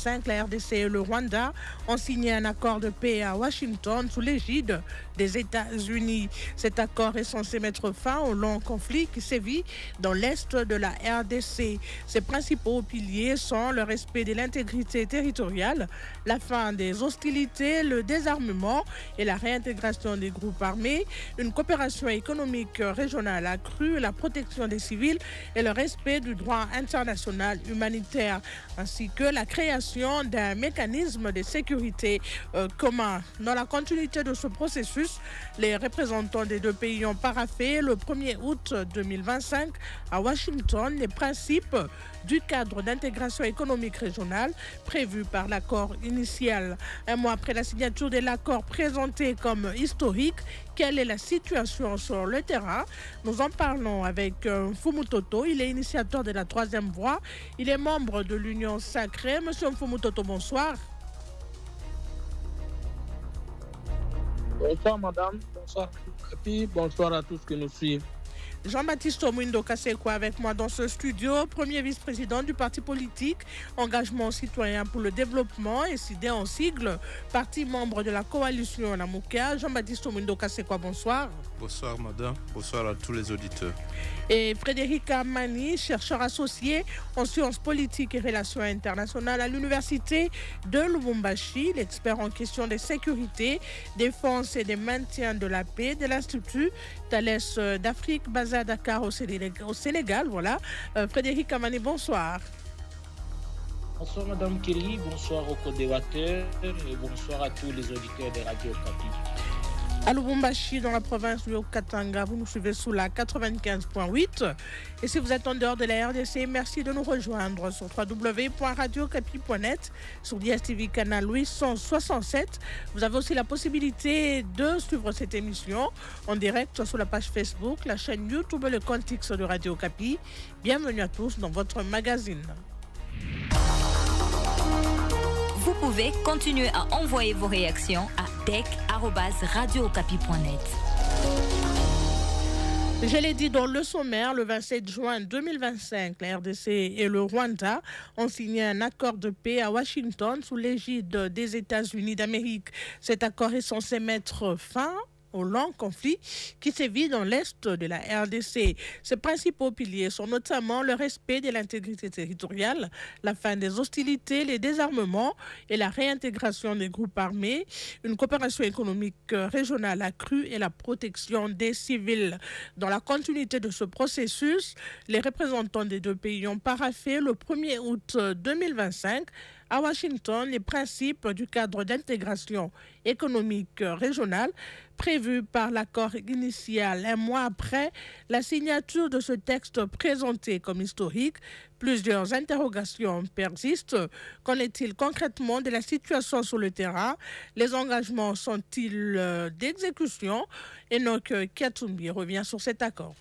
2025, la RDC et le Rwanda ont signé un accord de paix à Washington sous l'égide des États-Unis. Cet accord est censé mettre fin au long conflit qui sévit dans l'est de la RDC. Ses principaux piliers sont le respect de l'intégrité territoriale, la fin des hostilités, le désarmement et la réintégration des groupes armés, une coopération économique régionale accrue, la protection des civils et le respect du droit international humanitaire, ainsi que la création d'un mécanisme de sécurité commun. Dans la continuité de ce processus, les représentants des deux pays ont paraphé le 1er août 2025 à Washington les principes du cadre d'intégration économique régionale prévu par l'accord initial. Un mois après la signature de l'accord présenté comme historique, quelle est la situation sur le terrain? Nous en parlons avec Mfumu Toto. Il est initiateur de la Troisième Voie. Il est membre de l'Union Sacrée. Monsieur Mfumu Toto, bonsoir. Bonsoir madame, bonsoir Capi, bonsoir à tous qui nous suivent. Jean-Baptiste Omwindo Kasekwa avec moi dans ce studio, premier vice-président du parti politique Engagement citoyen pour le développement et SIDE en sigle, parti membre de la coalition Lamuka. Jean-Baptiste Omwindo Kasekwa, bonsoir. Bonsoir madame, bonsoir à tous les auditeurs. Et Frédéric Amani, chercheur associé en sciences politiques et relations internationales à l'université de Lubumbashi, l'expert en question de sécurité, défense et de maintien de la paix de l'Institut Thalès d'Afrique basé à Dakar au Sénégal. Voilà. Frédéric Amani, bonsoir. Bonsoir madame Kelly, bonsoir aux co-débatteurs et bonsoir à tous les auditeurs de Radio Capi. À Lubumbashi, dans la province du Haut-Katanga, vous nous suivez sous la 95.8. Et si vous êtes en dehors de la RDC, merci de nous rejoindre sur www.radiocapi.net, sur DSTV canal 867. Vous avez aussi la possibilité de suivre cette émission en direct sur la page Facebook, la chaîne YouTube et le compte X de Radio Capi. Bienvenue à tous dans votre magazine. Vous pouvez continuer à envoyer vos réactions à tech@radiocapi.net. Je l'ai dit dans le sommaire, le 27 juin 2025, la RDC et le Rwanda ont signé un accord de paix à Washington sous l'égide des États-Unis d'Amérique. Cet accord est censé mettre fin au long conflit qui sévit dans l'est de la RDC. Ses principaux piliers sont notamment le respect de l'intégrité territoriale, la fin des hostilités, les désarmements et la réintégration des groupes armés, une coopération économique régionale accrue et la protection des civils. Dans la continuité de ce processus, les représentants des deux pays ont paraphé le 1er août 2025 à Washington les principes du cadre d'intégration économique régionale prévu par l'accord initial. Un mois après la signature de ce texte présenté comme historique, plusieurs interrogations persistent. Qu'en est-il concrètement de la situation sur le terrain? Les engagements sont-ils d'exécution? Enoch Katumbi revient sur cet accord.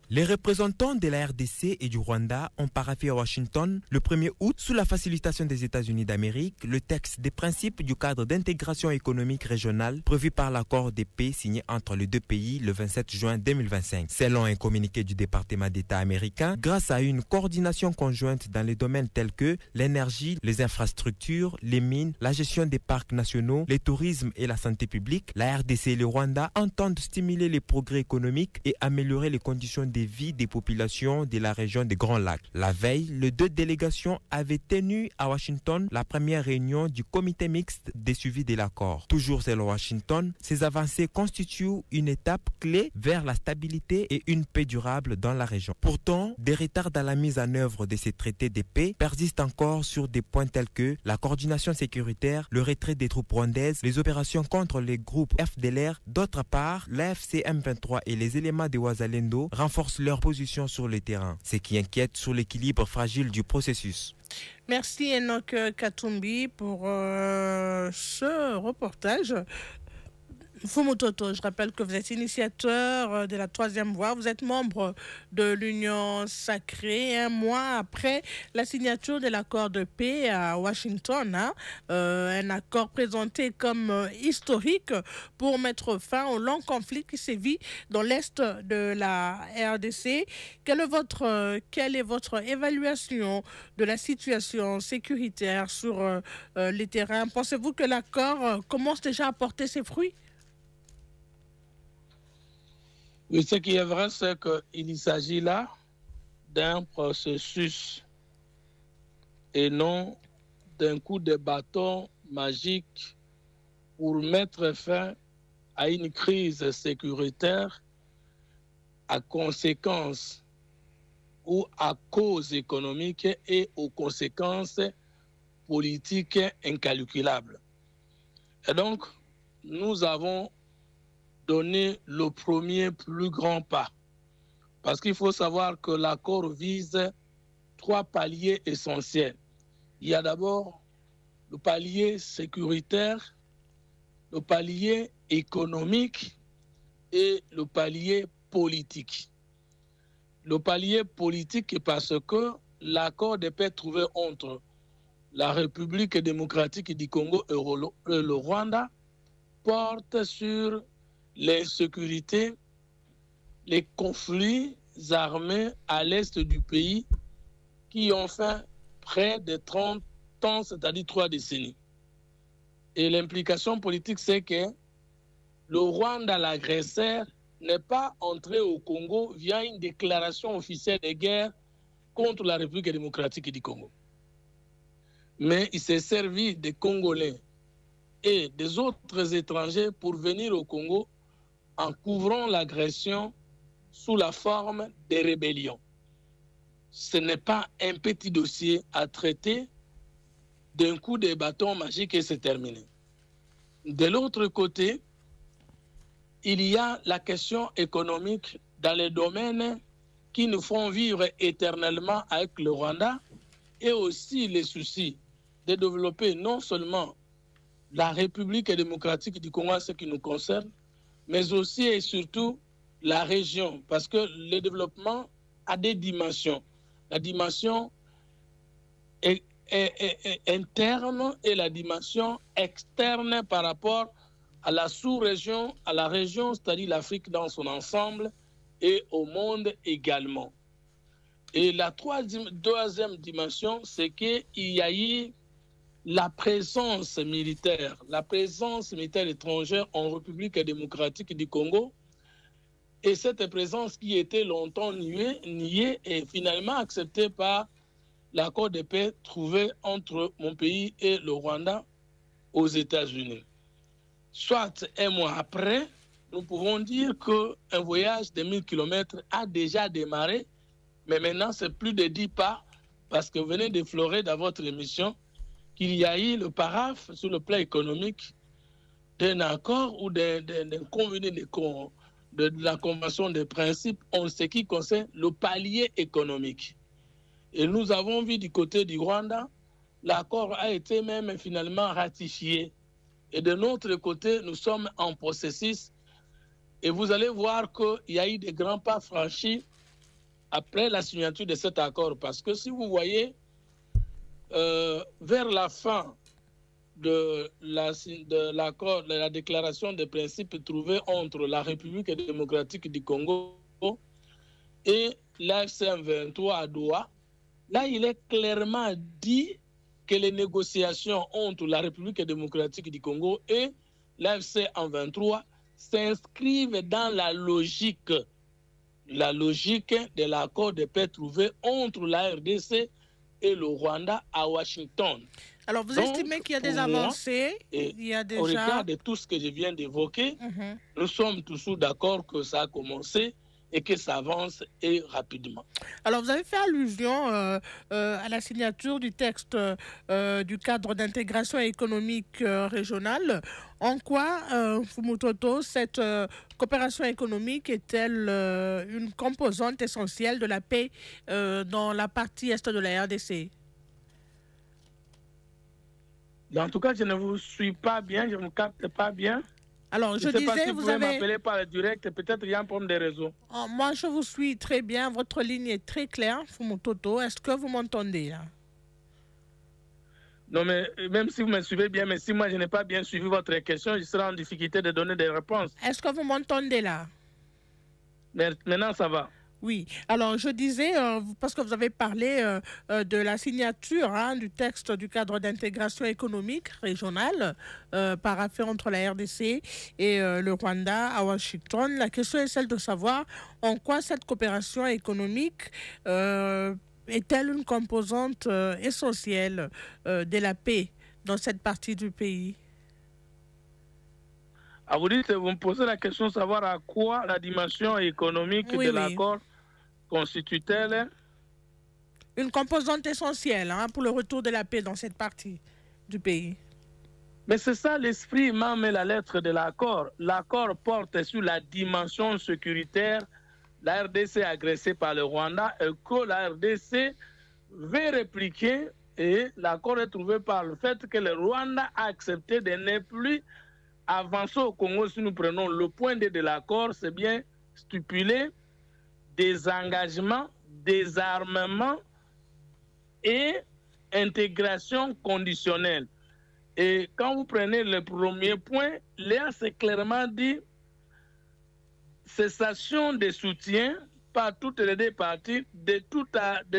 Les représentants de la RDC et du Rwanda ont paraphé à Washington le 1er août, sous la facilitation des États-Unis d'Amérique, le texte des principes du cadre d'intégration économique régionale prévu par l'accord de paix signé entre les deux pays le 27 juin 2025. Selon un communiqué du département d'État américain, grâce à une coordination conjointe dans les domaines tels que l'énergie, les infrastructures, les mines, la gestion des parcs nationaux, le tourisme et la santé publique, la RDC et le Rwanda entendent stimuler les progrès économiques et améliorer les conditions de vie des populations de la région des Grands Lacs. La veille, les deux délégations avaient tenu à Washington la première réunion du comité mixte de suivi de l'accord. Toujours selon Washington, ces avancées constituent une étape clé vers la stabilité et une paix durable dans la région. Pourtant, des retards dans la mise en œuvre de ces traités de paix persistent encore sur des points tels que la coordination sécuritaire, le retrait des troupes rwandaises, les opérations contre les groupes FDLR. D'autre part, l'AFC M23 et les éléments de Wazalendo renforcent leur position sur le terrain, ce qui inquiète sur l'équilibre fragile du processus. Merci Enoch Katumbi pour ce reportage. Fumutoto, je rappelle que vous êtes initiateur de la Troisième Voie. Vous êtes membre de l'Union Sacrée un mois après la signature de l'accord de paix à Washington. Un accord présenté comme historique pour mettre fin au long conflit qui sévit dans l'est de la RDC. Quelle est votre évaluation de la situation sécuritaire sur les terrains? Pensez-vous que l'accord commence déjà à porter ses fruits? Oui, ce qui est vrai, c'est qu'il s'agit là d'un processus et non d'un coup de bâton magique pour mettre fin à une crise sécuritaire à conséquences ou à cause économique et aux conséquences politiques incalculables. Et donc, nous avons donné le premier plus grand pas. Parce qu'il faut savoir que l'accord vise 3 paliers essentiels. Il y a d'abord le palier sécuritaire, le palier économique et le palier politique. Le palier politique parce que l'accord de paix trouvé entre la République démocratique du Congo et le Rwanda porte sur l'insécurité, les conflits armés à l'est du pays qui ont fait près de 30 ans, c'est-à-dire 3 décennies. Et l'implication politique, c'est que le Rwanda, l'agresseur, n'est pas entré au Congo via une déclaration officielle de guerre contre la République démocratique du Congo. Mais il s'est servi des Congolais et des autres étrangers pour venir au Congo en couvrant l'agression sous la forme des rébellions. Ce n'est pas un petit dossier à traiter d'un coup de bâton magique et c'est terminé. De l'autre côté, il y a la question économique dans les domaines qui nous font vivre éternellement avec le Rwanda et aussi les soucis de développer non seulement la République démocratique du Congo, ce qui nous concerne, mais aussi et surtout la région, parce que le développement a des dimensions. La dimension interne et la dimension externe par rapport à la sous-région, à la région, c'est-à-dire l'Afrique dans son ensemble, et au monde également. Et la deuxième dimension, c'est qu'il y a eu la présence militaire étrangère en République démocratique du Congo, et cette présence qui était longtemps niée est finalement acceptée par l'accord de paix trouvé entre mon pays et le Rwanda aux États-Unis. Soit un mois après, nous pouvons dire qu'un voyage de 1000 km a déjà démarré, mais maintenant c'est plus de 10 pas, parce que vous venez d'effleurer dans votre émission qu'il y a eu le paraphe sur le plan économique d'un accord ou d'un convenu de la Convention des principes en ce qui concerne le palier économique. Et nous avons vu du côté du Rwanda, l'accord a été même finalement ratifié. Et de notre côté, nous sommes en processus. Et vous allez voir qu'il y a eu des grands pas franchis après la signature de cet accord. Parce que si vous voyez, vers la fin de l'accord, de la déclaration des principes trouvés entre la République démocratique du Congo et l'AFC M23 à Doha, là, il est clairement dit que les négociations entre la République démocratique du Congo et l'AFC M23 s'inscrivent dans la logique de l'accord de paix trouvé entre la RDC et le Rwanda à Washington. Alors, vous estimez qu'il y a des avancées? Il y a déjà... Au regard de tout ce que je viens d'évoquer, nous sommes toujours d'accord que ça a commencé et que ça avance et rapidement. Alors, vous avez fait allusion à la signature du texte du cadre d'intégration économique régionale. En quoi, Fumutoto, cette coopération économique est-elle une composante essentielle de la paix dans la partie est de la RDC? En tout cas, je ne vous suis pas bien, je ne vous capte pas bien. Alors, je ne sais pas disais, si vous pouvez avez... m'appeler par le direct, peut-être il y a un problème de réseau. Oh, moi, je vous suis très bien. Votre ligne est très claire, Fumototo. Est-ce que vous m'entendez là? Non, mais même si vous me suivez bien, mais si moi je n'ai pas bien suivi votre question, je serai en difficulté de donner des réponses. Est-ce que vous m'entendez là? Mais maintenant, ça va. Oui, alors je disais, parce que vous avez parlé de la signature du texte du cadre d'intégration économique régionale paraphé entre la RDC et le Rwanda à Washington. La question est celle de savoir en quoi cette coopération économique est-elle une composante essentielle de la paix dans cette partie du pays? Ah, vous dites, vous me posez la question de savoir à quoi la dimension économique de l'accord constitue-t-elle? Une composante essentielle pour le retour de la paix dans cette partie du pays. Mais c'est ça l'esprit même et la lettre de l'accord. L'accord porte sur la dimension sécuritaire. La RDC est agressée par le Rwanda et que la RDC veut répliquer, et l'accord est trouvé par le fait que le Rwanda a accepté de ne plus avancer au Congo. Si nous prenons le point D de l'accord, c'est bien stipuler des engagements, désarmement et intégration conditionnelle. Et quand vous prenez le premier point, Léa s'est clairement dit cessation de soutien par toutes les deux parties de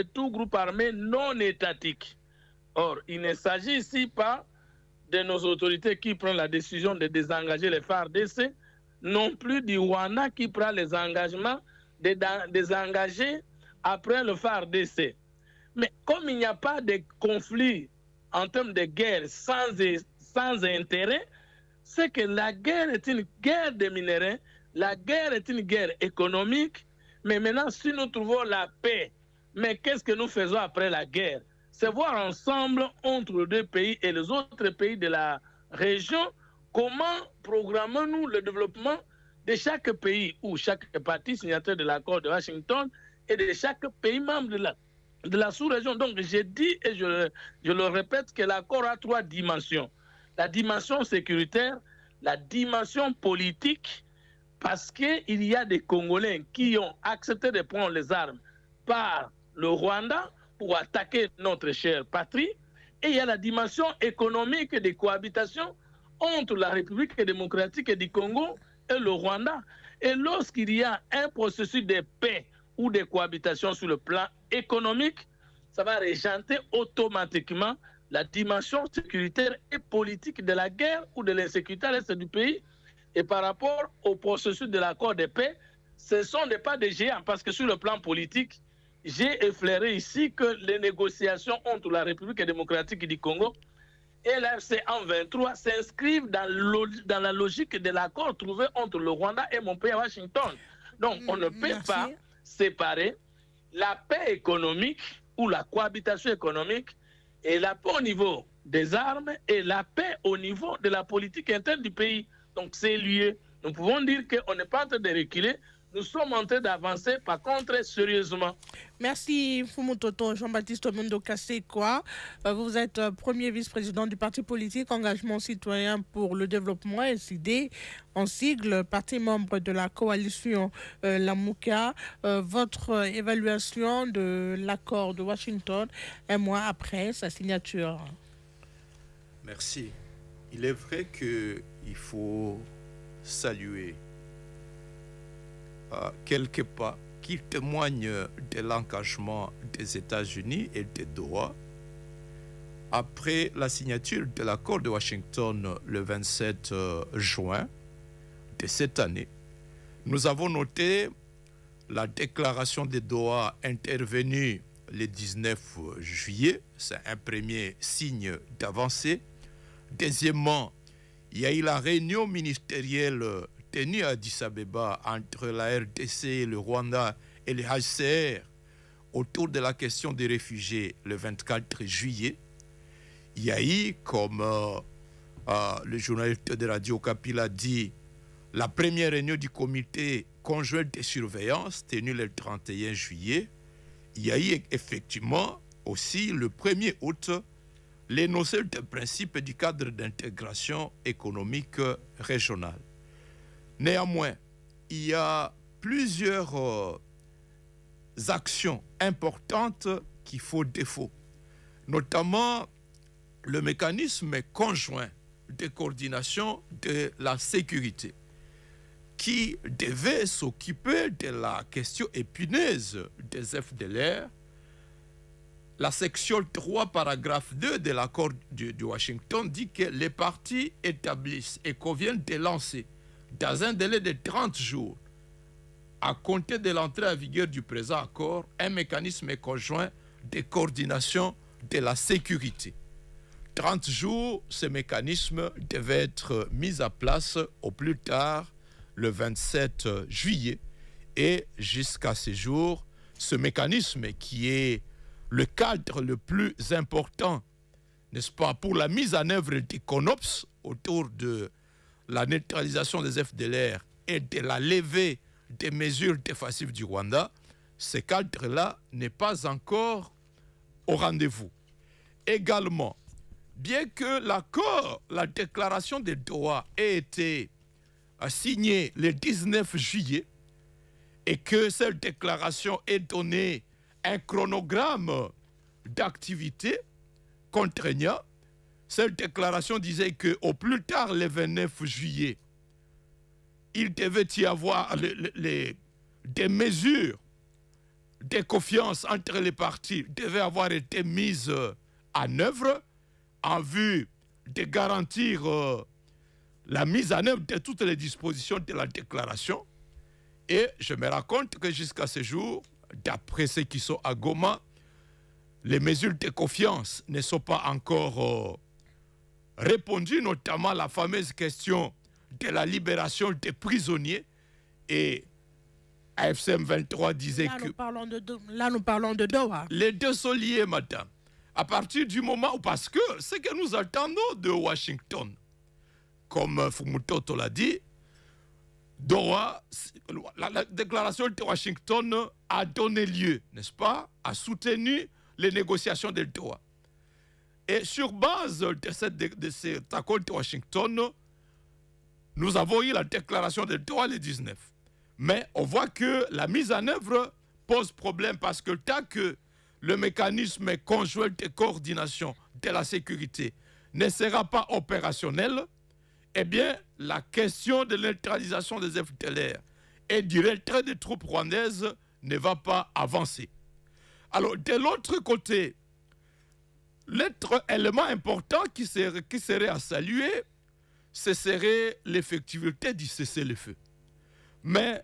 tout groupe armé non étatique. Or, il ne s'agit ici pas de nos autorités qui prennent la décision de désengager les FARDC, non plus du Rwanda qui prend les engagements de désengager après le FARDC. Mais comme il n'y a pas de conflit en termes de guerre sans intérêt, c'est que la guerre est une guerre de minerais, la guerre est une guerre économique, mais maintenant si nous trouvons la paix, mais qu'est-ce que nous faisons après la guerre? C'est voir ensemble entre les deux pays et les autres pays de la région comment programmons-nous le développement de chaque pays ou chaque partie signataire de l'accord de Washington et de chaque pays membre de la sous-région. Donc j'ai dit et je le répète que l'accord a trois dimensions. La dimension sécuritaire, la dimension politique, parce qu'il y a des Congolais qui ont accepté de prendre les armes par le Rwanda pour attaquer notre chère patrie. Et il y a la dimension économique de cohabitation entre la République démocratique du Congo et le Rwanda. Et lorsqu'il y a un processus de paix ou de cohabitation sur le plan économique, ça va régenter automatiquement la dimension sécuritaire et politique de la guerre ou de l'insécurité à l'est du pays. Et par rapport au processus de l'accord de paix, ce ne sont pas des géants, parce que sur le plan politique, j'ai effleuré ici que les négociations entre la République démocratique du Congo et la FC-M23 s'inscrivent dans la logique de l'accord trouvé entre le Rwanda et mon pays à Washington. Donc, on ne peut pas séparer la paix économique ou la cohabitation économique et la paix au niveau des armes et la paix au niveau de la politique interne du pays. Donc, c'est lié. Nous pouvons dire qu'on n'est pas en train de reculer. Nous sommes en train d'avancer, par contre, sérieusement. Merci, Fumototo Jean-Baptiste Mundo Kassekwa. Vous êtes premier vice-président du parti politique Engagement citoyen pour le développement, SID, en sigle, parti membre de la coalition Lamuka. Votre évaluation de l'accord de Washington un mois après sa signature. Merci. Il est vrai qu'il faut saluer quelques pas qui témoignent de l'engagement des États-Unis et de Doha après la signature de l'accord de Washington le 27 juin de cette année. Nous avons noté la déclaration de Doha intervenue le 19 juillet. C'est un premier signe d'avancée. Deuxièmement, il y a eu la réunion ministérielle tenue à Addis Abeba entre la RDC et le Rwanda et le HCR autour de la question des réfugiés le 24 juillet. Il y a eu, comme le journaliste de Radio Okapi l'a dit, la première réunion du comité conjoint de surveillance tenue le 31 juillet. Il y a eu effectivement aussi le 1er août l'énoncé des principes du cadre d'intégration économique régionale. Néanmoins, il y a plusieurs actions importantes qui font défaut, notamment le mécanisme conjoint de coordination de la sécurité qui devait s'occuper de la question épineuse des FDLR. La section 3, paragraphe 2 de l'accord de Washington dit que les partis établissent et conviennent de lancer dans un délai de 30 jours à compter de l'entrée en vigueur du présent accord un mécanisme conjoint de coordination de la sécurité. 30 jours, ce mécanisme devait être mis en place au plus tard le 27 juillet. Et jusqu'à ce jour, ce mécanisme qui est le cadre le plus important, n'est-ce pas, pour la mise en œuvre des CONOPS autour de la neutralisation des FDLR et de la levée des mesures défensives du Rwanda, ce cadre-là n'est pas encore au rendez-vous. Également, bien que l'accord, la déclaration de Doha ait été signée le 19 juillet et que cette déclaration ait donné un chronogramme d'activité contraignant, cette déclaration disait qu'au plus tard le 29 juillet, il devait y avoir des mesures de confiance entre les parties devaient avoir été mises en œuvre en vue de garantir la mise en œuvre de toutes les dispositions de la déclaration. Et je me rends compte que jusqu'à ce jour, d'après ceux qui sont à Goma, les mesures de confiance ne sont pas encore répondues, notamment la fameuse question de la libération des prisonniers. Et AFCM 23 disait que... Là, nous parlons de Doha. Les deux sont liés, madame. À partir du moment où... Parce que ce que nous attendons de Washington, comme Fumutoto l'a dit, Doha, la déclaration de Washington a donné lieu, n'est-ce pas, a soutenu les négociations de Doha. Et sur base de cet accord de Washington, nous avons eu la déclaration de Doha le 19. Mais on voit que la mise en œuvre pose problème parce que tant que le mécanisme conjoint de coordination de la sécurité ne sera pas opérationnel, eh bien, la question de neutralisation des FDLR et du retrait des troupes rwandaises ne va pas avancer. Alors, de l'autre côté, l'autre élément important qui serait à saluer, ce serait l'effectivité du cessez-le-feu. Mais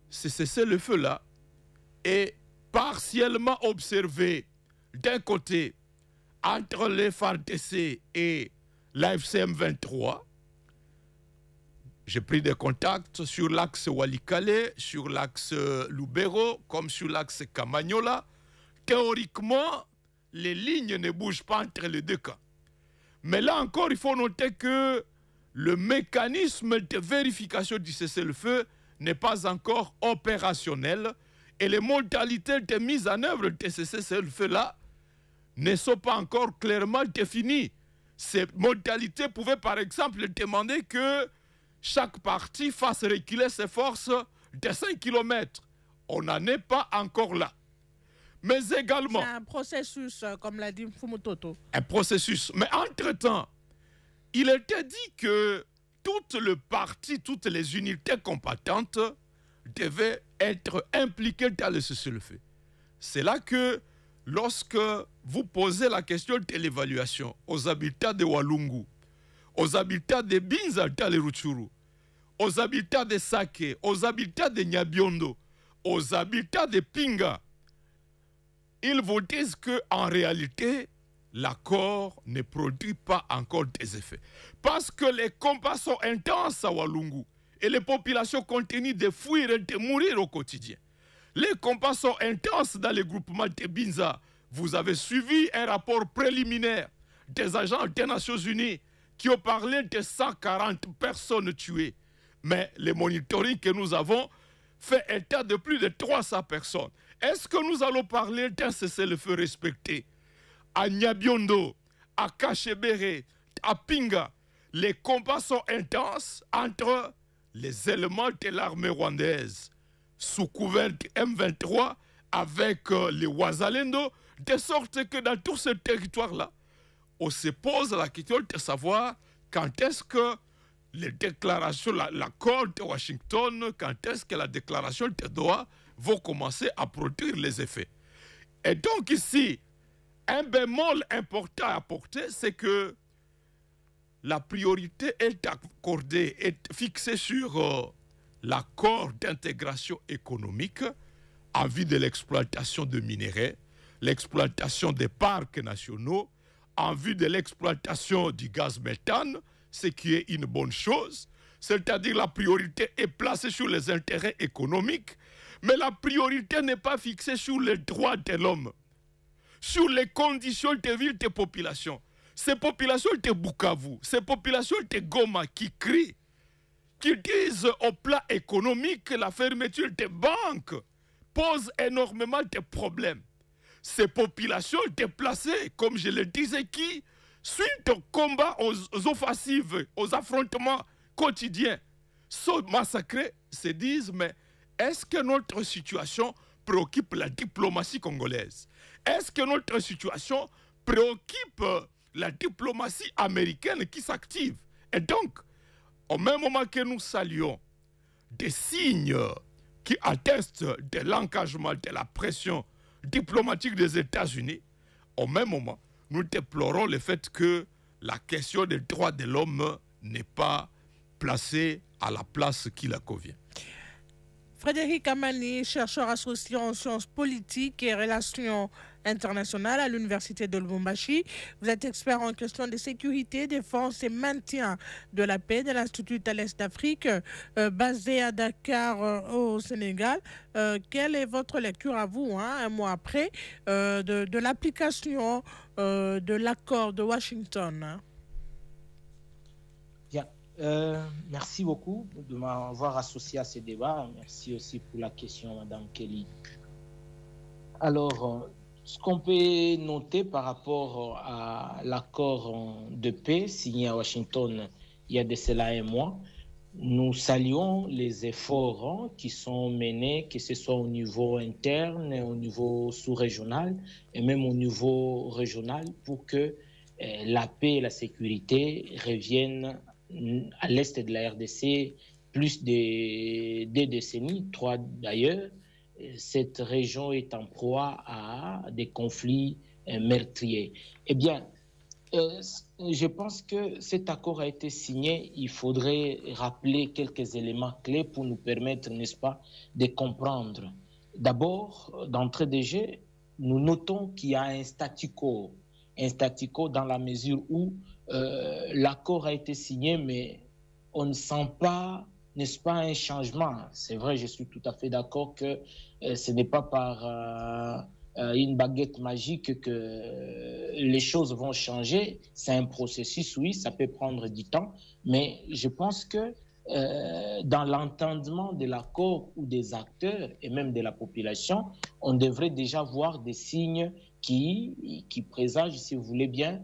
ce cessez-le-feu-là est partiellement observé d'un côté entre les FARDC et l'AFCM 23. J'ai pris des contacts sur l'axe Walikale, sur l'axe Lubero, comme sur l'axe Kamanyola. Théoriquement, les lignes ne bougent pas entre les deux cas. Mais là encore, il faut noter que le mécanisme de vérification du cessez-le-feu n'est pas encore opérationnel et les modalités de mise en œuvre de ce cessez-le-feu-là ne sont pas encore clairement définies. Ces modalités pouvaient par exemple demander que chaque partie fasse reculer ses forces de 5 km. On n'en est pas encore là. Mais également... C'est un processus, comme l'a dit Fumutoto. Un processus. Mais entre-temps, il était dit que toutes les parties, toutes les unités combattantes devaient être impliquées dans le cessez-le-feu. C'est là que, lorsque vous posez la question de l'évaluation aux habitants de Walungu, aux habitants de Binza dans les Rutshuru, aux habitants de Sake, aux habitants de Nyabiondo, aux habitants de Pinga, ils vous disent qu'en réalité, l'accord ne produit pas encore des effets. Parce que les combats sont intenses à Walungu et les populations continuent de fuir et de mourir au quotidien. Les combats sont intenses dans les groupements de Binza. Vous avez suivi un rapport préliminaire des agents des Nations Unies qui ont parlé de 140 personnes tuées. Mais le monitoring que nous avons fait état de plus de 300 personnes. Est-ce que nous allons parler d'un cessez-le-feu respecté? À Nyabiondo, à Kachebere, à Pinga, les combats sont intenses entre les éléments de l'armée rwandaise sous couvert du M23 avec les Wazalendo, de sorte que dans tout ce territoire-là, on se pose la question de savoir quand est-ce que les déclarations, l'accord de Washington, quand est-ce que la déclaration de Doha vont commencer à produire les effets. Et donc ici, un bémol important à apporter, c'est que la priorité est accordée, est fixée sur l'accord d'intégration économique en vue de l'exploitation de minerais, l'exploitation des parcs nationaux, en vue de l'exploitation du gaz méthane, ce qui est une bonne chose. C'est-à-dire la priorité est placée sur les intérêts économiques, mais la priorité n'est pas fixée sur les droits de l'homme, sur les conditions de vie des populations. Ces populations de Bukavu, ces populations de Goma qui crient, qui disent au plan économique que la fermeture des banques pose énormément de problèmes. Ces populations déplacées, comme je le disais, qui, suite au combat, aux offensives, aux affrontements quotidiens, sont massacrés, se disent, mais est-ce que notre situation préoccupe la diplomatie congolaise? Est-ce que notre situation préoccupe la diplomatie américaine qui s'active? Et donc, au même moment que nous saluons des signes qui attestent de l'engagement, de la pression diplomatique des États-Unis, au même moment, nous déplorons le fait que la question des droits de l'homme n'est pas placée à la place qui la convient. Frédéric Amani, chercheur associé en sciences politiques et relations internationales à l'Université de Lubumbashi. Vous êtes expert en questions de sécurité, défense et maintien de la paix de l'Institut à l'Est d'Afrique, basé à Dakar au Sénégal. Quelle est votre lecture à vous, un mois après, de l'application de l'accord de Washington? Bien. Merci beaucoup de m'avoir associé à ce débat. Merci aussi pour la question, Madame Kelly. Alors, ce qu'on peut noter par rapport à l'accord de paix signé à Washington il y a de cela un mois, nous saluons les efforts qui sont menés, que ce soit au niveau interne, au niveau sous-régional et même au niveau régional, pour que la paix et la sécurité reviennent à l'est de la RDC, plus de 2 décennies, 3 d'ailleurs. Cette région est en proie à des conflits meurtriers. Eh bien, je pense que cet accord a été signé. Il faudrait rappeler quelques éléments clés pour nous permettre, n'est-ce pas, de comprendre. D'abord, d'entrée de jeu, nous notons qu'il y a un statu quo dans la mesure où l'accord a été signé, mais on ne sent pas, n'est-ce pas, un changement. C'est vrai, je suis tout à fait d'accord que ce n'est pas par une baguette magique que les choses vont changer. C'est un processus, oui, ça peut prendre du temps, mais je pense que dans l'entendement de l'accord ou des acteurs et même de la population, on devrait déjà voir des signes qui présagent, si vous voulez bien,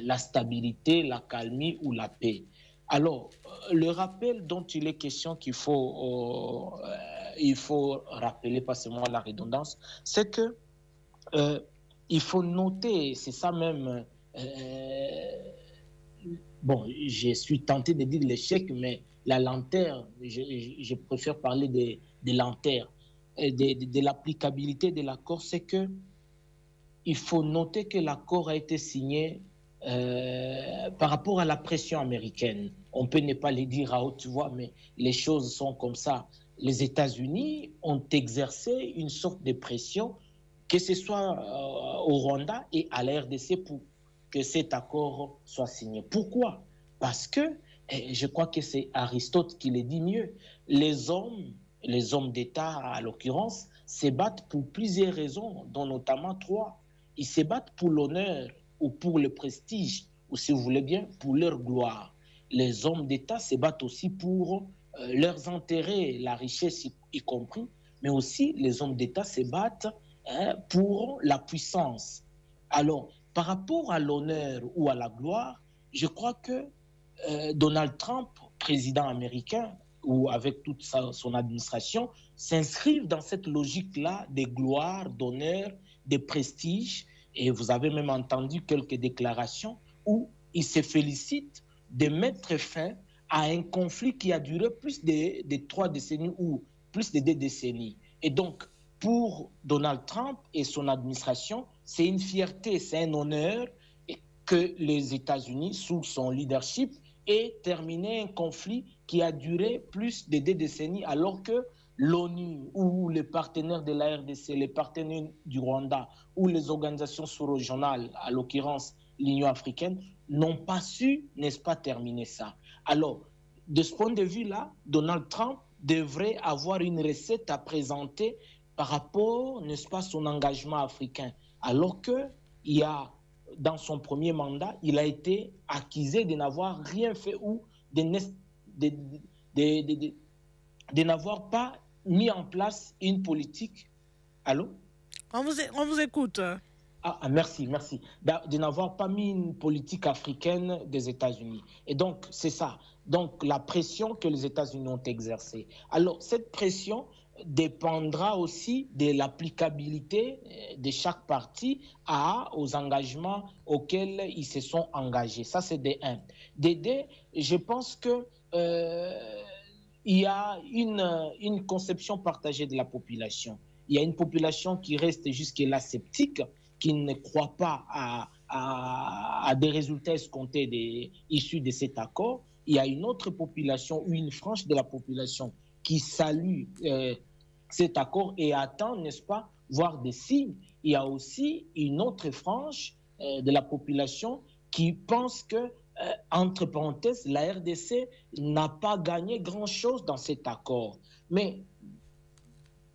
la stabilité, la calmie ou la paix. Alors, le rappel dont il est question qu'il faut rappeler, pas seulement la redondance, c'est que il faut noter, c'est ça même, bon, je suis tenté de dire l'échec, mais la lenteur, je préfère parler de lenteur, de l'applicabilité de l'accord, c'est que il faut noter que l'accord a été signé par rapport à la pression américaine. On peut ne pas le dire à haute voix, mais les choses sont comme ça. Les États-Unis ont exercé une sorte de pression, que ce soit au Rwanda et à la RDC, pour que cet accord soit signé. Pourquoi? Parce que, je crois que c'est Aristote qui le dit mieux, les hommes d'État, à l'occurrence, se battent pour plusieurs raisons, dont notamment 3. Ils se battent pour l'honneur ou pour le prestige, ou si vous voulez bien, pour leur gloire. Les hommes d'État se battent aussi pour leurs intérêts, la richesse y compris, mais aussi les hommes d'État se battent pour la puissance. Alors, par rapport à l'honneur ou à la gloire, je crois que Donald Trump, président américain, ou avec toute son administration, s'inscrivent dans cette logique-là des gloires, d'honneur, des prestiges. Et vous avez même entendu quelques déclarations où ils se félicitent de mettre fin à un conflit qui a duré plus de 3 décennies ou plus de 2 décennies. Et donc, pour Donald Trump et son administration, c'est une fierté, c'est un honneur que les États-Unis, sous son leadership, aient terminé un conflit qui a duré plus de 2 décennies, alors que l'ONU ou les partenaires de la RDC, les partenaires du Rwanda ou les organisations sous-régionales, à l'occurrence l'Union africaine, n'ont pas su, n'est-ce pas, terminer ça. Alors, de ce point de vue-là, Donald Trump devrait avoir une recette à présenter par rapport, n'est-ce pas, à son engagement africain. Alors qu'il y a, dans son premier mandat, il a été accusé de n'avoir rien fait ou de n'avoir pas mis en place une politique. Allô? On vous écoute. Merci. De n'avoir pas mis une politique africaine des États-Unis. Et donc, c'est ça. Donc, la pression que les États-Unis ont exercée. Alors, cette pression dépendra aussi de l'applicabilité de chaque parti aux engagements auxquels ils se sont engagés. Ça, c'est de 1. De 2, je pense que il y a une conception partagée de la population. Il y a une population qui reste jusque-là sceptique, qui ne croit pas à des résultats escomptés issus de cet accord. Il y a une autre population ou une frange de la population qui salue cet accord et attend, n'est-ce pas, voir des signes. Il y a aussi une autre frange de la population qui pense que, entre parenthèses, la RDC n'a pas gagné grand-chose dans cet accord. Mais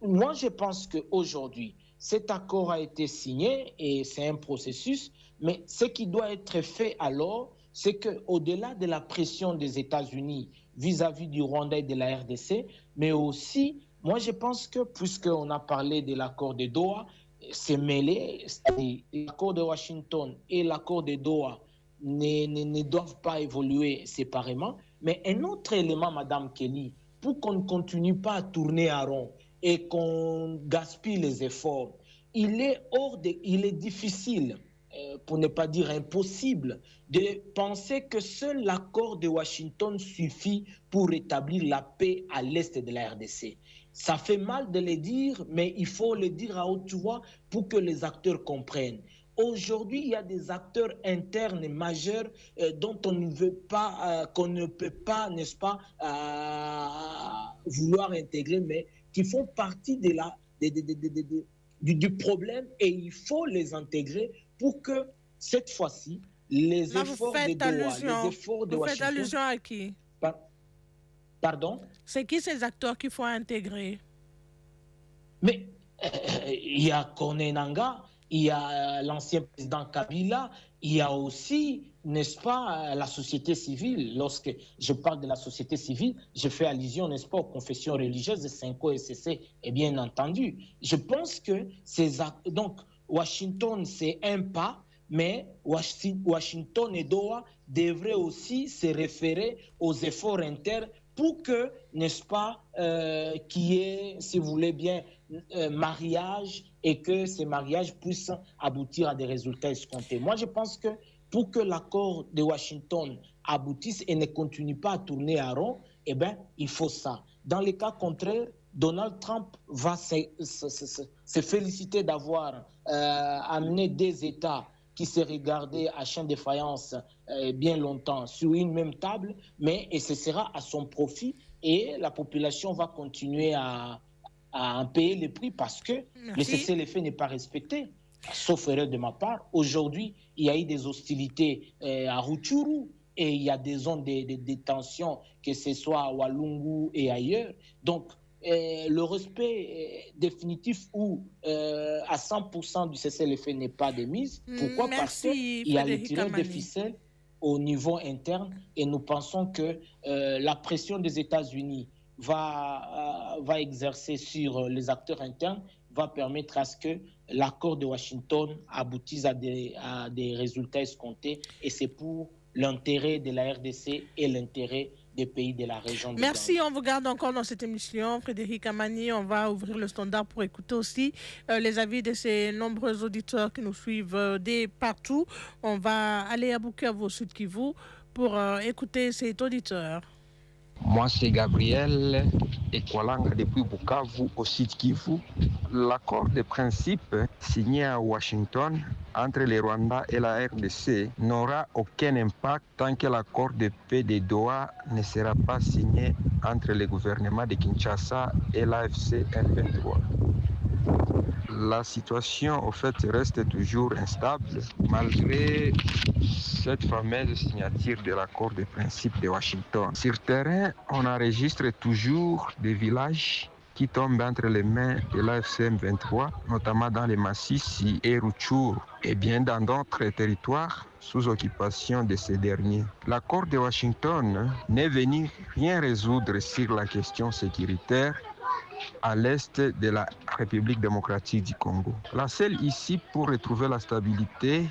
moi, je pense qu'aujourd'hui, cet accord a été signé et c'est un processus, mais ce qui doit être fait alors, c'est qu'au-delà de la pression des États-Unis vis-à-vis du Rwanda et de la RDC, mais aussi, moi je pense que, puisqu'on a parlé de l'accord de Doha, c'est mêlé, l'accord de Washington et l'accord de Doha ne doivent pas évoluer séparément. Mais un autre élément, Madame Kelly, pour qu'on ne continue pas à tourner à rond et qu'on gaspille les efforts, il est difficile, pour ne pas dire impossible, de penser que seul l'accord de Washington suffit pour établir la paix à l'est de la RDC. Ça fait mal de le dire, mais il faut le dire à haute voix pour que les acteurs comprennent. Aujourd'hui, il y a des acteurs internes majeurs dont on ne veut pas, qu'on ne peut pas, n'est-ce pas, vouloir intégrer, mais qui font partie du problème et il faut les intégrer pour que cette fois-ci, les efforts de Doha, les efforts de Washington... Vous faites allusion à qui? Pardon? C'est qui ces acteurs qu'il faut intégrer? Mais il y a Corneille Nangaa, il y a l'ancien président Kabila, il y a aussi, n'est-ce pas, la société civile. Lorsque je parle de la société civile, je fais allusion, n'est-ce pas, aux confessions religieuses de Senko et SCC, et bien entendu. Je pense que donc Washington, c'est un pas, mais Washington et Doha devraient aussi se référer aux efforts internes pour que, n'est-ce pas, qu'il y ait, si vous voulez bien, mariage et que ces mariages puissent aboutir à des résultats escomptés. Moi, je pense que pour que l'accord de Washington aboutisse et ne continue pas à tourner à rond, eh bien, il faut ça. Dans le cas contraire, Donald Trump va se féliciter d'avoir amené des États qui se regardaient à chien de faïence bien longtemps sur une même table, et ce sera à son profit et la population va continuer à en payer le prix parce que le cessez-le-feu n'est pas respecté, sauf erreur de ma part. Aujourd'hui, il y a eu des hostilités à Rutshuru et il y a des zones de détention, que ce soit à Walungu et ailleurs. Donc, le respect définitif ou à 100% du cessez-le-feu n'est pas de mise. Pourquoi? Parce qu'il y a le tirage des ficelles au niveau interne et nous pensons que la pression des États-Unis va exercer sur les acteurs internes, va permettre à ce que l'accord de Washington aboutisse à des résultats escomptés et c'est pour l'intérêt de la RDC et l'intérêt des pays de la région. Merci, on vous garde encore dans cette émission. Frédéric Amani, on va ouvrir le standard pour écouter aussi les avis de ces nombreux auditeurs qui nous suivent dès partout. On va aller à Bukavu, Sud Kivu, pour écouter cet auditeur. Moi, c'est Gabriel Ekwalanga depuis Bukavu, au Sud Kivu. L'accord de principe signé à Washington entre le Rwanda et la RDC n'aura aucun impact tant que l'accord de paix de Doha ne sera pas signé entre le gouvernement de Kinshasa et l'AFC M23. La situation, au fait, reste toujours instable malgré cette fameuse signature de l'accord de principe de Washington. Sur terrain, on enregistre toujours des villages qui tombent entre les mains de l'AFC M23, notamment dans les Massissi et Rutshuru, et bien dans d'autres territoires sous occupation de ces derniers. L'accord de Washington n'est venu rien résoudre sur la question sécuritaire à l'est de la République démocratique du Congo. La seule issue pour retrouver la stabilité,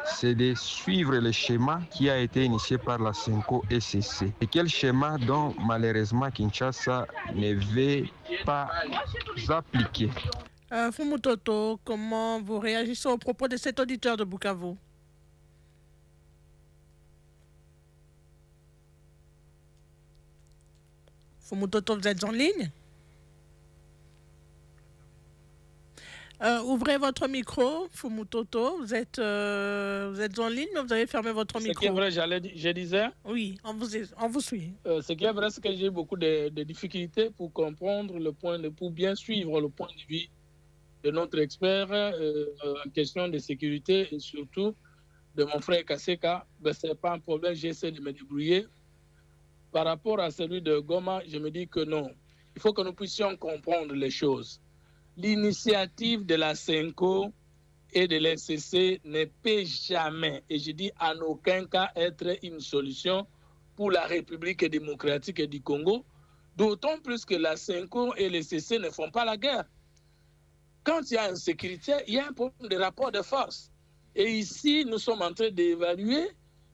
c'est de suivre le schéma qui a été initié par la CENCO-SCC. Et quel schéma dont malheureusement Kinshasa ne veut pas appliquer. Fumutoto, comment vous réagissez au propos de cet auditeur de Bukavu? Fumutoto, vous êtes en ligne? Ouvrez votre micro, Fumutoto. Vous êtes en ligne, mais vous avez fermé votre micro. Ce qui est vrai, je disais. Oui, on vous suit. Ce qui est vrai, c'est que j'ai beaucoup de difficultés pour comprendre pour bien suivre le point de vue de notre expert en question de sécurité et surtout de mon frère Kaseka. Ben, ce n'est pas un problème, j'essaie de me débrouiller. Par rapport à celui de Goma, je me dis que non. Il faut que nous puissions comprendre les choses. L'initiative de la CENCO et de l'SCC ne peut jamais, et je dis en aucun cas, être une solution pour la République démocratique du Congo, d'autant plus que la CENCO et l'SCC ne font pas la guerre. Quand il y a une sécurité, il y a un problème de rapport de force. Et ici, nous sommes en train d'évaluer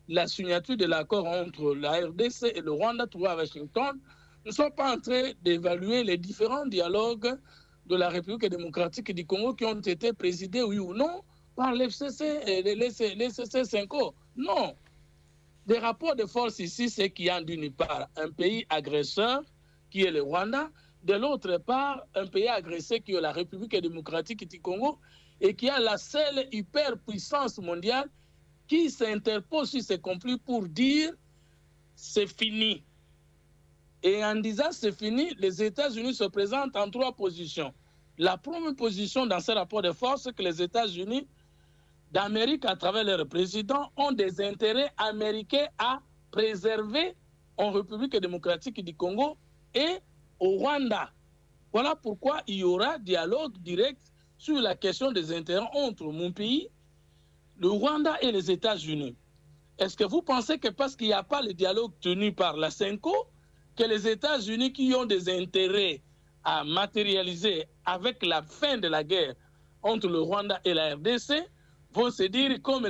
la signature de l'accord entre la RDC et le Rwanda trouvé à Washington. Nous ne sommes pas en train d'évaluer les différents dialogues de la République démocratique du Congo qui ont été présidés, oui ou non, par l'FCC et l'SCC 5O. Non. Les rapports de force ici, c'est qu'il y a d'une part un pays agresseur, qui est le Rwanda, de l'autre part, un pays agressé qui est la République démocratique du Congo et qui a la seule hyperpuissance mondiale qui s'interpose sur ces conflits pour dire c'est fini. Et en disant c'est fini, les États-Unis se présentent en 3 positions. La première position dans ce rapport de force, c'est que les États-Unis d'Amérique, à travers leurs présidents, ont des intérêts américains à préserver en République démocratique du Congo et au Rwanda. Voilà pourquoi il y aura dialogue direct sur la question des intérêts entre mon pays, le Rwanda et les États-Unis. Est-ce que vous pensez que parce qu'il n'y a pas le dialogue tenu par la CENCO, que les États-Unis qui ont des intérêts à matérialiser avec la fin de la guerre entre le Rwanda et la RDC vont se dire comme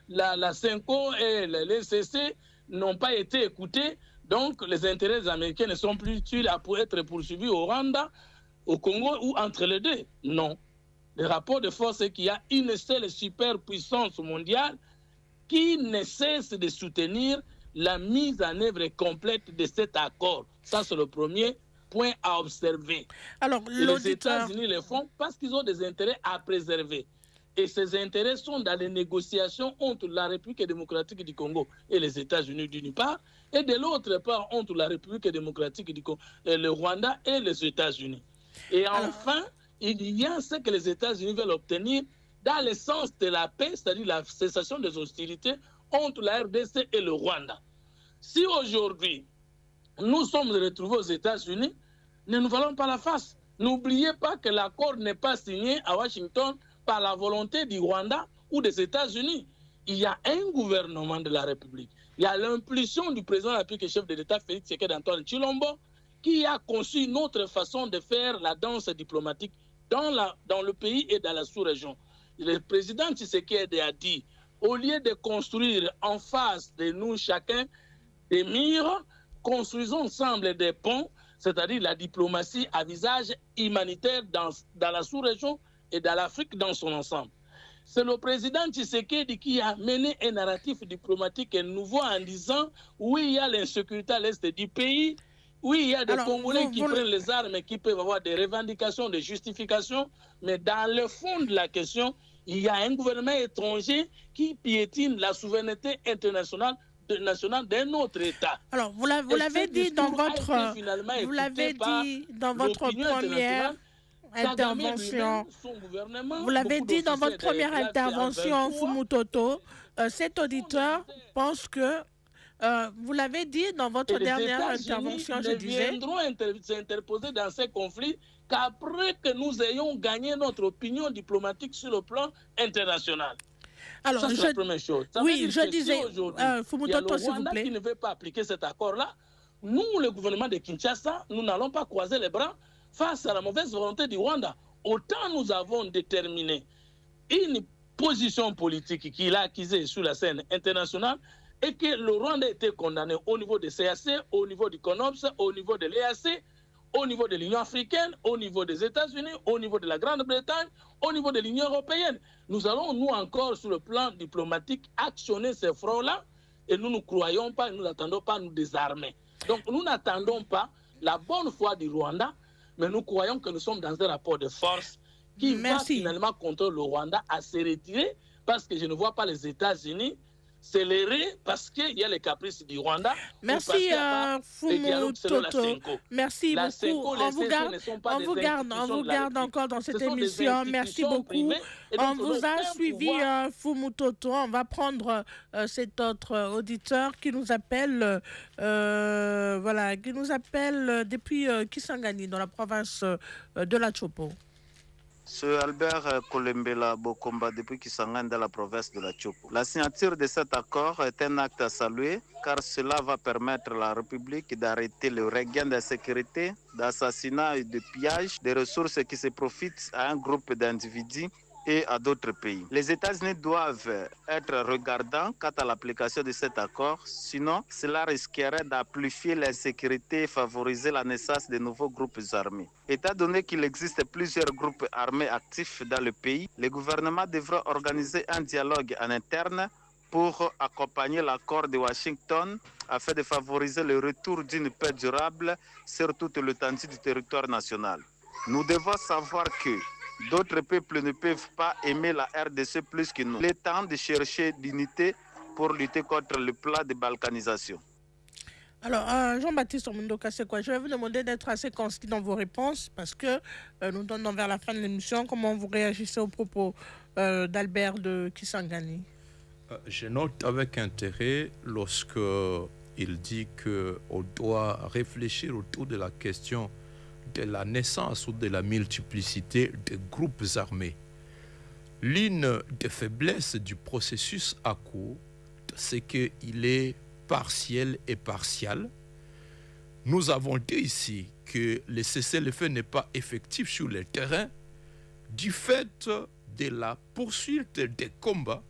la CENCO et l'SCC n'ont pas été écoutés, donc les intérêts américains ne sont plus utiles à être poursuivis au Rwanda, au Congo ou entre les deux? Non. Le rapport de force est qu'il y a une seule superpuissance mondiale qui ne cesse de soutenir la mise en œuvre complète de cet accord. Ça, c'est le premier point à observer. Alors, les États-Unis le font parce qu'ils ont des intérêts à préserver. Et ces intérêts sont dans les négociations entre la République démocratique du Congo et les États-Unis d'une part, et de l'autre part entre la République démocratique du Congo, le Rwanda et les États-Unis. Et enfin, il y a ce que les États-Unis veulent obtenir dans le sens de la paix, c'est-à-dire la cessation des hostilités entre la RDC et le Rwanda. Si aujourd'hui, nous sommes retrouvés aux États-Unis, ne nous voilons pas la face. N'oubliez pas que l'accord n'est pas signé à Washington par la volonté du Rwanda ou des États-Unis. Il y a un gouvernement de la République. Il y a l'impulsion du président de la République et chef de l'État, Félix Tshisekedi-Antoine Tshilombo, qui a conçu une autre façon de faire la danse diplomatique dans le pays et dans la sous-région. Le président Tshisekedi a dit, au lieu de construire en face de nous chacun d'émirs, construisons ensemble des ponts, c'est-à-dire la diplomatie à visage humanitaire dans la sous-région et dans l'Afrique dans son ensemble. C'est le président Tshisekedi qui a mené un narratif diplomatique nouveau en disant oui, il y a l'insécurité à l'est du pays, oui, il y a des Congolais qui prennent les armes et qui peuvent avoir des revendications, des justifications, mais dans le fond de la question, il y a un gouvernement étranger qui piétine la souveraineté internationale d'un autre État. Alors, vous l'avez dit dans votre première intervention. Vous l'avez dit dans votre première intervention, Fumutoto. Cet auditeur pense que vous l'avez dit dans votre dernière intervention, je disais. Ils viendront s'interposer dans ces conflits qu'après que nous ayons gagné notre opinion diplomatique sur le plan international. Alors, ça, c'est la première chose. Oui, je disais, Fumutoto, s'il vous plaît. Qui ne veut pas appliquer cet accord-là, nous, le gouvernement de Kinshasa, nous n'allons pas croiser les bras face à la mauvaise volonté du Rwanda. Autant nous avons déterminé une position politique qu'il a acquise sur la scène internationale et que le Rwanda a été condamné au niveau de CAC, au niveau du CONOPS, au niveau de l'EAC, au niveau de l'Union africaine, au niveau des États-Unis, au niveau de la Grande-Bretagne, au niveau de l'Union européenne. Nous allons, nous encore, sur le plan diplomatique, actionner ces fronts-là et nous ne croyons pas, nous n'attendons pas à nous désarmer. Donc nous n'attendons pas la bonne foi du Rwanda, mais nous croyons que nous sommes dans un rapport de force qui va finalement contre le Rwanda à se retirer parce que je ne vois pas les États-Unis scélérer parce qu'il y a les caprices du Rwanda. Merci Fumutoto. Merci beaucoup. On vous garde encore dans cette émission. Merci beaucoup. On vous a suivi Fumutoto. On va prendre cet autre auditeur qui nous appelle depuis Kisangani dans la province de la Chopo. C'est Albert Kolembela Bokomba depuis Kisangani dans la province de la Chopo. La signature de cet accord est un acte à saluer car cela va permettre à la République d'arrêter le regain d'insécurité, d'assassinat et de pillage des ressources qui se profitent à un groupe d'individus et à d'autres pays. Les États-Unis doivent être regardants quant à l'application de cet accord, sinon cela risquerait d'amplifier l'insécurité et favoriser la naissance de nouveaux groupes armés. Étant donné qu'il existe plusieurs groupes armés actifs dans le pays, le gouvernement devra organiser un dialogue en interne pour accompagner l'accord de Washington afin de favoriser le retour d'une paix durable sur toute l'étendue du territoire national. Nous devons savoir que d'autres peuples ne peuvent pas aimer la RDC plus que nous. Il est temps de chercher l'unité pour lutter contre le plan de balkanisation. Alors, Jean-Baptiste Omundoka, c'est quoi? Je vais vous demander d'être assez concis dans vos réponses parce que nous donnons vers la fin de l'émission. Comment vous réagissez aux propos d'Albert de Kisangani? Je note avec intérêt lorsque il dit qu'on doit réfléchir autour de la question de la naissance ou de la multiplicité des groupes armés. L'une des faiblesses du processus à cours, c'est qu'il est partiel et partial. Nous avons dit ici que le cessez-le-feu n'est pas effectif sur le terrain du fait de la poursuite des combats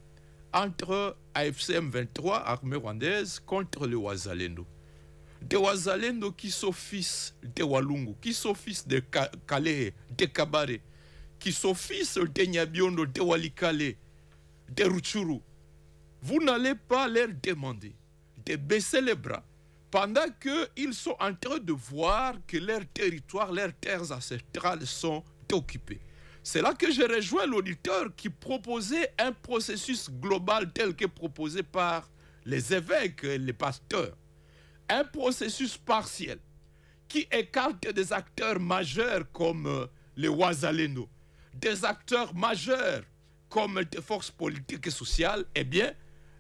entre AFC M23, armée rwandaise, contre le Wazalendo. Des Wazalendo qui sont fils de Walungu, qui sont fils de Kale, de Kabare, qui sont fils de Nyabiondo, de Walikale, de Rutshuru. Vous n'allez pas leur demander de baisser les bras pendant qu'ils sont en train de voir que leurs territoires, leurs terres ancestrales sont occupées. C'est là que je rejoins l'auditeur qui proposait un processus global tel que proposé par les évêques et les pasteurs. Un processus partiel qui écarte des acteurs majeurs comme les Wazalendo, des acteurs majeurs comme des forces politiques et sociales, eh bien,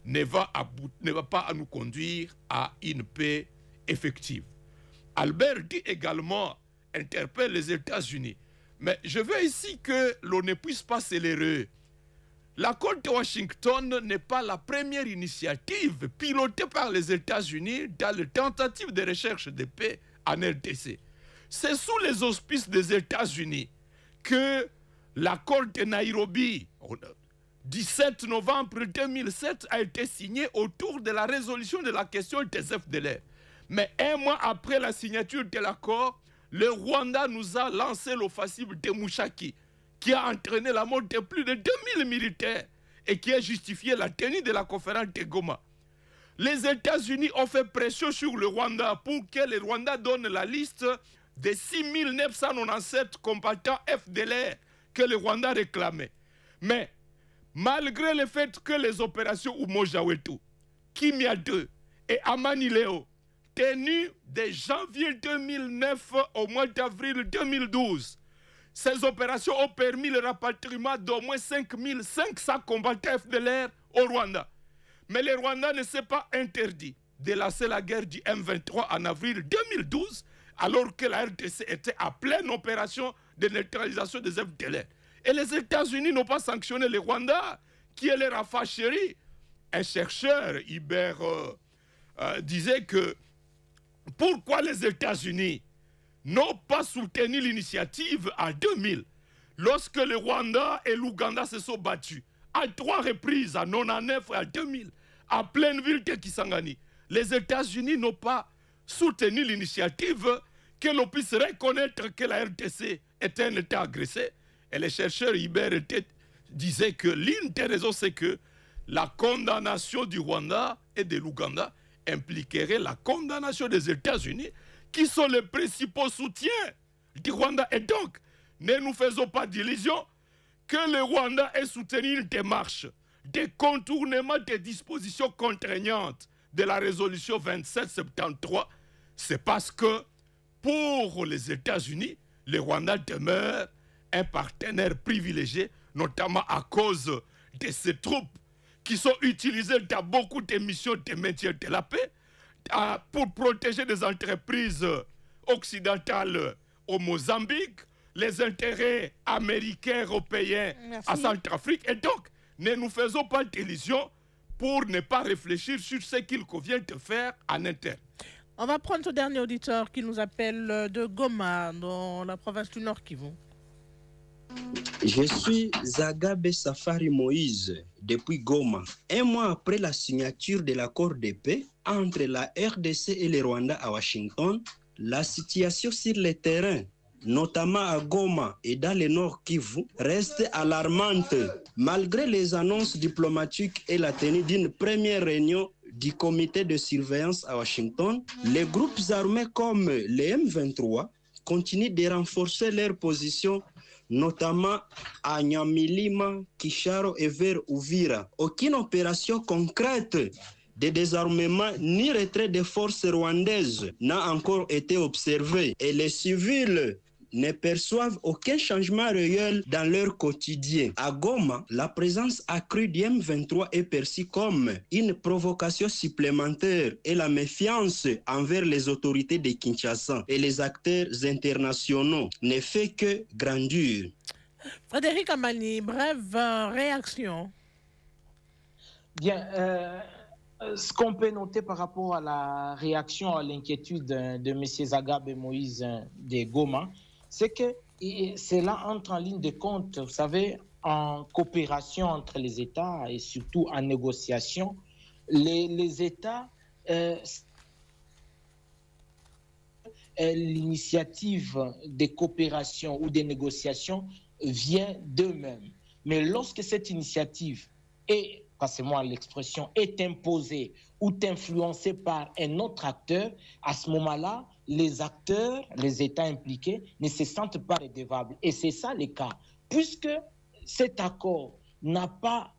ne va pas nous conduire à une paix effective. Albert dit également, interpelle les États-Unis. Mais je veux ici que l'on ne puisse pas scélérer. L'accord de Washington n'est pas la première initiative pilotée par les États-Unis dans les tentatives de recherche de paix en RDC. C'est sous les auspices des États-Unis que l'accord de Nairobi, 17 novembre 2007 a été signé autour de la résolution de la question des FDLR. Mais un mois après la signature de l'accord, le Rwanda nous a lancé l'offensive de Mushaki, qui a entraîné la mort de plus de 2000 militaires et qui a justifié la tenue de la conférence de Goma. Les États-Unis ont fait pression sur le Rwanda pour que le Rwanda donne la liste des 6997 combattants FDLR que le Rwanda réclamait. Mais malgré le fait que les opérations Umoja Wetu, Kimia 2 et Amani Leo, tenues de janvier 2009 au mois d'avril 2012, ces opérations ont permis le rapatriement d'au moins 5500 combattants FDLR au Rwanda. Mais le Rwanda ne s'est pas interdit de lancer la guerre du M23 en avril 2012, alors que la RDC était à pleine opération de neutralisation des FDLR. Et les États-Unis n'ont pas sanctionné le Rwanda, qui est leur affaire chérie. Un chercheur, Hubert, disait que pourquoi les États-Unis n'ont pas soutenu l'initiative en 2000, lorsque le Rwanda et l'Ouganda se sont battus à 3 reprises, en 1999 et en 2000, à pleine ville de Kisangani. Les États-Unis n'ont pas soutenu l'initiative, que l'on puisse reconnaître que la RDC était un État agressé. Et les chercheurs Hubert disaient que l'une des raisons, c'est que la condamnation du Rwanda et de l'Ouganda impliquerait la condamnation des États-Unis, qui sont les principaux soutiens du Rwanda. Et donc, ne nous faisons pas d'illusions que le Rwanda ait soutenu une démarche de contournement des dispositions contraignantes de la résolution 2773. C'est parce que, pour les États-Unis, le Rwanda demeure un partenaire privilégié, notamment à cause de ces troupes qui sont utilisées dans beaucoup de missions de maintien de la paix pour protéger des entreprises occidentales au Mozambique, les intérêts américains, européens à Centrafrique. Et donc, ne nous faisons pas d'illusions pour ne pas réfléchir sur ce qu'il convient de faire en interne. On va prendre ce dernier auditeur qui nous appelle de Goma, dans la province du Nord Kivu. Je suis Zagabe Safari Moïse, depuis Goma. Un mois après la signature de l'accord de paix entre la RDC et le Rwanda à Washington, la situation sur le terrain, notamment à Goma et dans le Nord Kivu, reste alarmante. Malgré les annonces diplomatiques et la tenue d'une première réunion du comité de surveillance à Washington, les groupes armés comme les M23 continuent de renforcer leur position, notamment à Nyamilima, Kisharo et vers Uvira. Aucune opération concrète de désarmement ni retrait des forces rwandaises n'a encore été observée et les civils ne perçoivent aucun changement réel dans leur quotidien. À Goma, la présence accrue du M23 est perçue comme une provocation supplémentaire et la méfiance envers les autorités de Kinshasa et les acteurs internationaux ne fait que grandir. Frédéric Amani, brève réaction. Bien, ce qu'on peut noter par rapport à la réaction à l'inquiétude de M. Zagabe et Moïse de Goma, c'est que cela entre en ligne de compte, vous savez, en coopération entre les États et surtout en négociation. Les États, l'initiative de coopération ou de négociation vient d'eux-mêmes. Mais lorsque cette initiative est, passez-moi l'expression, est imposée ou influencée par un autre acteur, à ce moment-là, les acteurs, les États impliqués, ne se sentent pas redevables. Et c'est ça le cas. Puisque cet accord n'a pas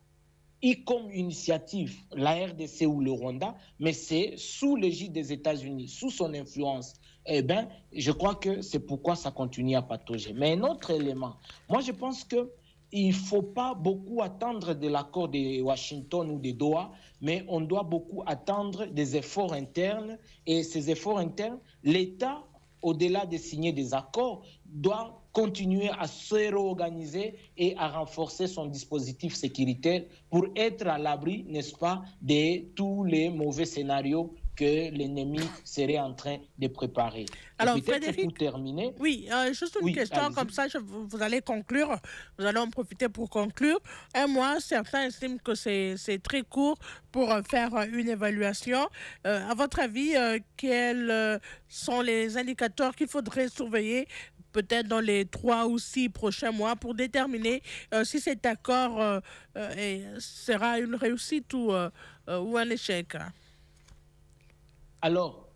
eu comme initiative la RDC ou le Rwanda, mais c'est sous l'égide des États-Unis, sous son influence, eh bien, je crois que c'est pourquoi ça continue à patauger. Mais un autre élément, moi je pense que il ne faut pas beaucoup attendre de l'accord de Washington ou de Doha, mais on doit beaucoup attendre des efforts internes. Et ces efforts internes, l'État, au-delà de signer des accords, doit continuer à se réorganiser et à renforcer son dispositif sécuritaire pour être à l'abri, n'est-ce pas, de tous les mauvais scénarios que l'ennemi serait en train de préparer. Alors, Frédéric, pour terminer... Oui, juste une question, comme ça, vous allez conclure. Nous allons en profiter pour conclure. Un mois, certains estiment que c'est très court pour faire une évaluation. À votre avis, quels sont les indicateurs qu'il faudrait surveiller peut-être dans les 3 ou 6 prochains mois pour déterminer si cet accord sera une réussite ou un échec? Alors,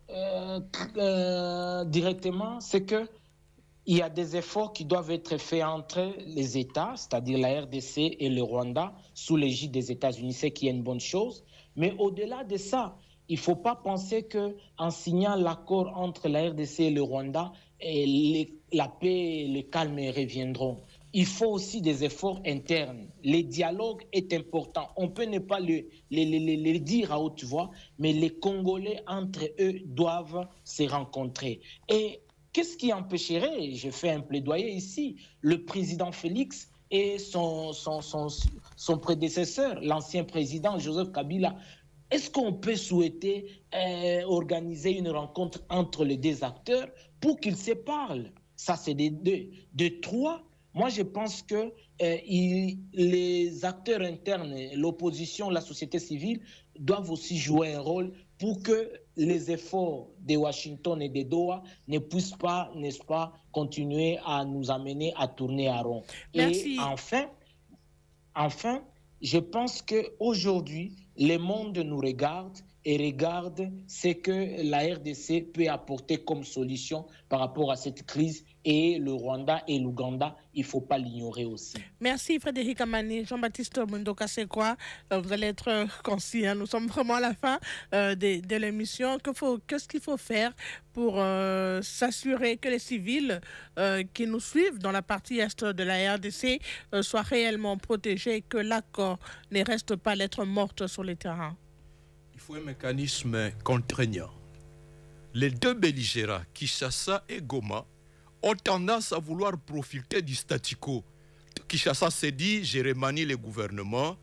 directement, c'est qu'il y a des efforts qui doivent être faits entre les États, c'est-à-dire la RDC et le Rwanda, sous l'égide des États-Unis, c'est qu'il y a une bonne chose. Mais au-delà de ça, il ne faut pas penser qu'en signant l'accord entre la RDC et le Rwanda, la paix et le calme reviendront. Il faut aussi des efforts internes. Le dialogue est important. On peut ne pas le dire à haute voix, mais les Congolais, entre eux, doivent se rencontrer. Et qu'est-ce qui empêcherait, je fais un plaidoyer ici, le président Félix et son prédécesseur, l'ancien président Joseph Kabila? Est-ce qu'on peut souhaiter organiser une rencontre entre les deux acteurs pour qu'ils se parlent? Ça, c'est des deux. De trois, moi, je pense que les acteurs internes, l'opposition, la société civile, doivent aussi jouer un rôle pour que les efforts de Washington et de Doha ne puissent pas, n'est-ce pas, continuer à nous amener à tourner à rond. Merci. Et enfin, je pense qu'aujourd'hui, le monde nous regarde et regarde ce que la RDC peut apporter comme solution par rapport à cette crise. Et le Rwanda et l'Ouganda, il ne faut pas l'ignorer aussi. Merci Frédéric Amani. Jean-Baptiste Mundoka, c'est quoi? Vous allez être concis. Nous sommes vraiment à la fin de l'émission. Qu'est-ce qu'il faut faire pour s'assurer que les civils qui nous suivent dans la partie est de la RDC soient réellement protégés et que l'accord ne reste pas lettre morte sur le terrain? Il faut un mécanisme contraignant. Les deux belligérants, Kinshasa et Goma, ont tendance à vouloir profiter du statu quo. Kinshasa s'est dit, je remanie le gouvernement,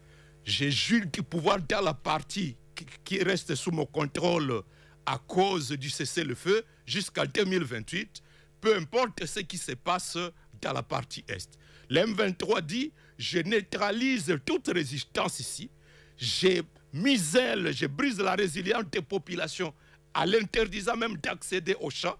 j'ai jure du pouvoir dans la partie qui reste sous mon contrôle à cause du cessez-le-feu jusqu'à 2028, peu importe ce qui se passe dans la partie Est. L'M23 dit, je neutralise toute résistance ici, je misèle, je brise la résilience des populations en l'interdisant même d'accéder aux champs.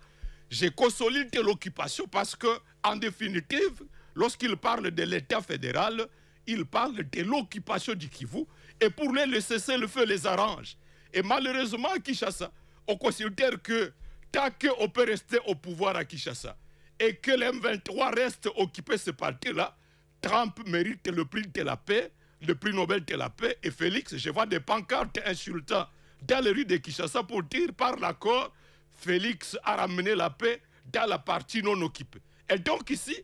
Je consolide l'occupation parce que, en définitive, lorsqu'il parle de l'État fédéral, il parle de l'occupation du Kivu. Et pour le cessez-le-feu les arrange. Et malheureusement, à Kinshasa, on considère que tant qu'on peut rester au pouvoir à Kinshasa et que l'M23 reste occupé ce parti-là, Trump mérite le prix de la paix, le prix Nobel de la paix. Et Félix, je vois des pancartes insultants dans les rues de Kinshasa pour dire par l'accord, Félix a ramené la paix dans la partie non occupée. Et donc ici,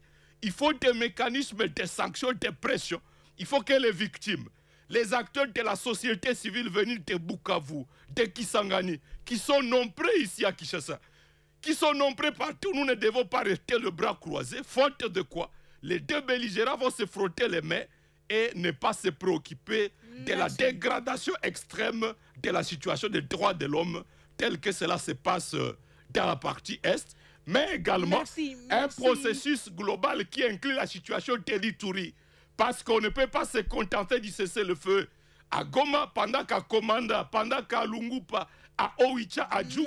il faut des mécanismes de sanctions, de pression. Il faut que les victimes, les acteurs de la société civile venus de Bukavu, de Kisangani, qui sont nombreux ici à Kinshasa, qui sont nombreux partout, nous ne devons pas rester le bras croisé, faute de quoi les deux belligérants vont se frotter les mains et ne pas se préoccuper de la dégradation extrême de la situation des droits de l'homme tel que cela se passe dans la partie Est, mais également un processus global qui inclut la situation de l'Ituri. Parce qu'on ne peut pas se contenter du cessez-le-feu à Goma, pendant qu'à Komanda, pendant qu'à Lungupa, à Oicha, à Djougou,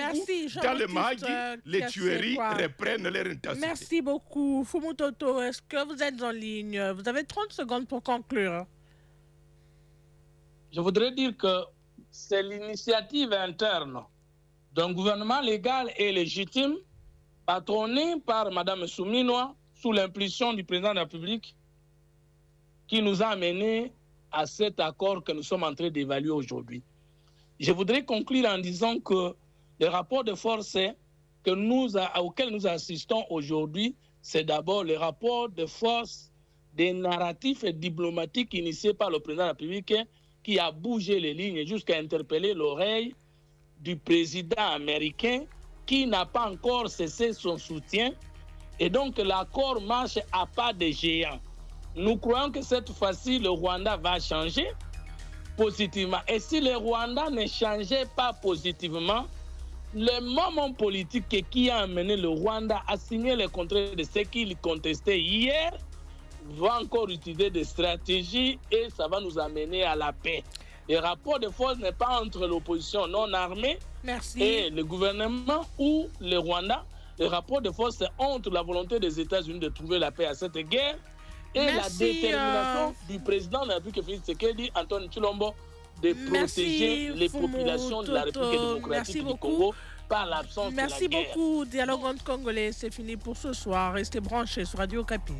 dans le Mahagi, les tueries reprennent leur intensité. Merci beaucoup. Fumutoto, est-ce que vous êtes en ligne? Vous avez 30 secondes pour conclure. Je voudrais dire que c'est l'initiative interne d'un gouvernement légal et légitime, patronné par Mme Souminoa, sous l'impulsion du président de la République, qui nous a amenés à cet accord que nous sommes en train d'évaluer aujourd'hui. Je voudrais conclure en disant que le rapport de force auquel nous assistons aujourd'hui, c'est d'abord le rapport de force des narratifs et diplomatiques initiés par le président de la République qui a bougé les lignes jusqu'à interpeller l'oreille du président américain qui n'a pas encore cessé son soutien. Et donc l'accord marche à pas de géant. Nous croyons que cette fois-ci, le Rwanda va changer positivement. Et si le Rwanda ne changeait pas positivement, le moment politique qui a amené le Rwanda à signer le contrat de ce qu'il contestait hier va encore utiliser des stratégies et ça va nous amener à la paix. Le rapport de force n'est pas entre l'opposition non armée et le gouvernement ou le Rwanda. Le rapport de force est entre la volonté des États-Unis de trouver la paix à cette guerre et la détermination du président de la République Félix Tshisekedi, Antoine Tshilombo, de protéger les populations de la République démocratique du Congo par l'absence de la guerre. Merci beaucoup, Dialogue entre Congolais. C'est fini pour ce soir. Restez branchés sur Radio Okapi.